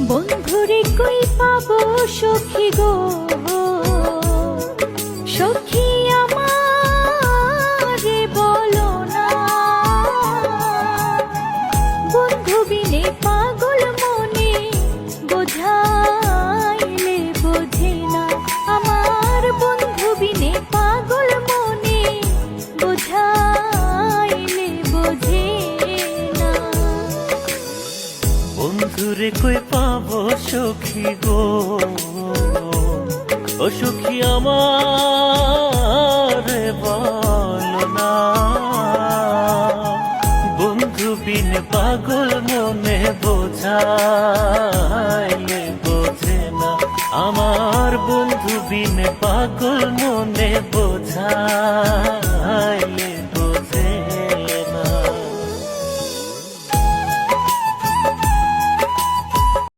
বন্ধুরে কই পাবো সখী গো, সখী আমারে বলো না। বন্ধু বিনে পাগল মনে বোঝাইলে বোঝে না। আমার বন্ধু বিনে পাগল মনে বোঝাইলে বোঝে না। বন্ধুরে কই পাবো সখী গো, ও সখী আমারে বলো না। বন্ধু বিন পাগল মনে বোঝাইলে বোঝে না। আমার বন্ধু বিন পাগল মনে বোঝায়